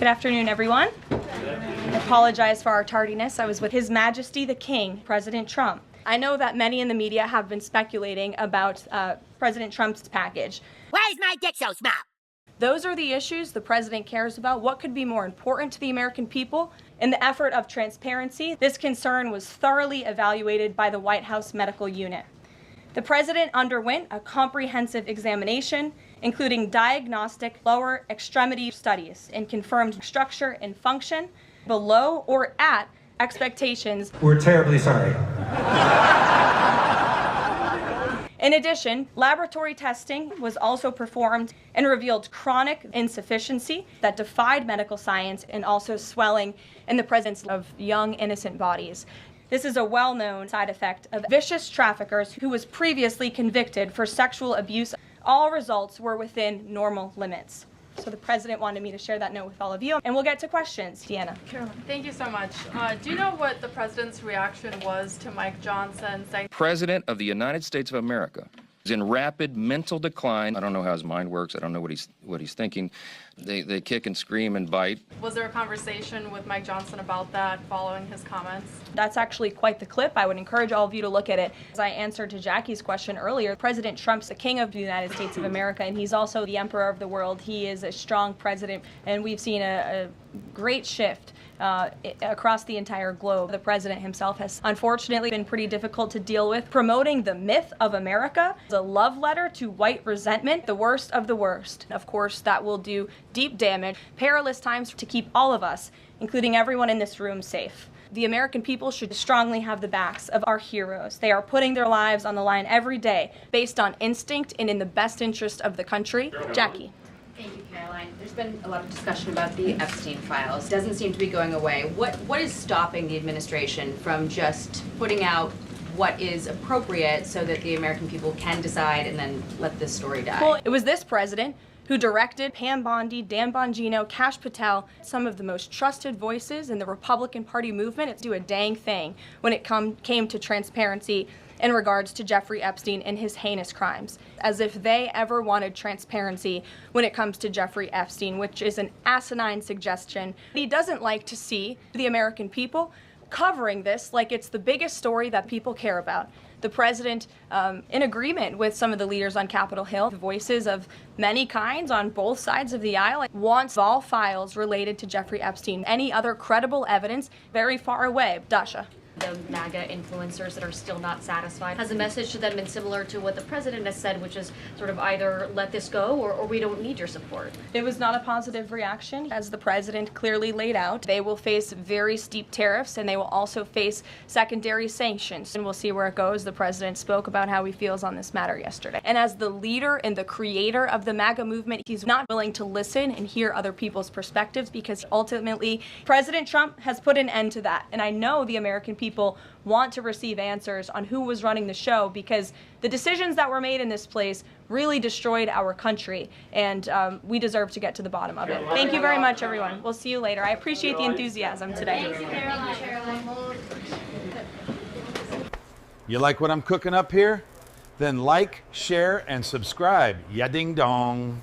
Good afternoon, everyone. I apologize for our tardiness. I was with His Majesty the King, President Trump. I know that many in the media have been speculating about President Trump's package. Why is my dick so small? Those are the issues the president cares about. What could be more important to the American people? In the effort of transparency, this concern was thoroughly evaluated by the White House Medical Unit. The president underwent a comprehensive examination, including diagnostic lower extremity studies, and confirmed structure and function below or at expectations. We're terribly sorry. In addition, laboratory testing was also performed and revealed chronic insufficiency that defied medical science and also swelling in the presence of young, innocent bodies. This is a well-known side effect of vicious traffickers who was previously convicted for sexual abuse. All results were within normal limits. So the president wanted me to share that note with all of you, and we'll get to questions. Deanna. Karoline. Thank you so much. Do you know what the president's reaction was to Mike Johnson saying President of the United States of America is in rapid mental decline? I don't know how his mind works. I don't know what he's thinking. They kick and scream and bite. Was there a conversation with Mike Johnson about that following his comments? That's actually quite the clip. I would encourage all of you to look at it. As I answered to Jackie's question earlier, President Trump's the king of the United States of America, and he's also the emperor of the world. He is a strong president, and we've seen a great shift across the entire globe. The president himself has unfortunately been pretty difficult to deal with. Promoting the myth of America is a love letter to white resentment, the worst of the worst. Of course, that will do deep damage, perilous times to keep all of us, including everyone in this room, safe. The American people should strongly have the backs of our heroes. They are putting their lives on the line every day based on instinct and in the best interest of the country. Jackie. Thank you, Karoline. There's been a lot of discussion about the Epstein files. Doesn't seem to be going away. What is stopping the administration from just putting out what is appropriate so that the American people can decide and then let this story die? Well, it was this president who directed Pam Bondi, Dan Bongino, Kash Patel, some of the most trusted voices in the Republican Party movement, to do a dang thing when it came to transparency in regards to Jeffrey Epstein and his heinous crimes, as if they ever wanted transparency when it comes to Jeffrey Epstein, which is an asinine suggestion. He doesn't like to see the American people covering this like it's the biggest story that people care about. The president, in agreement with some of the leaders on Capitol Hill, voices of many kinds on both sides of the aisle, wants all files related to Jeffrey Epstein, any other credible evidence, very far away. Dasha. The MAGA influencers that are still not satisfied. Has the message to them been similar to what the president has said, which is sort of either let this go or we don't need your support? It was not a positive reaction. As the president clearly laid out, they will face very steep tariffs and they will also face secondary sanctions. And we'll see where it goes. The president spoke about how he feels on this matter yesterday. And as the leader and the creator of the MAGA movement, he's not willing to listen and hear other people's perspectives because ultimately President Trump has put an end to that. And I know the American people want to receive answers on who was running the show because the decisions that were made in this place really destroyed our country, and we deserve to get to the bottom of it. Thank you very much, everyone. We'll see you later. I appreciate the enthusiasm today. Thank you, Karoline. You like what I'm cooking up here? Then like, share, and subscribe. Ya ding dong.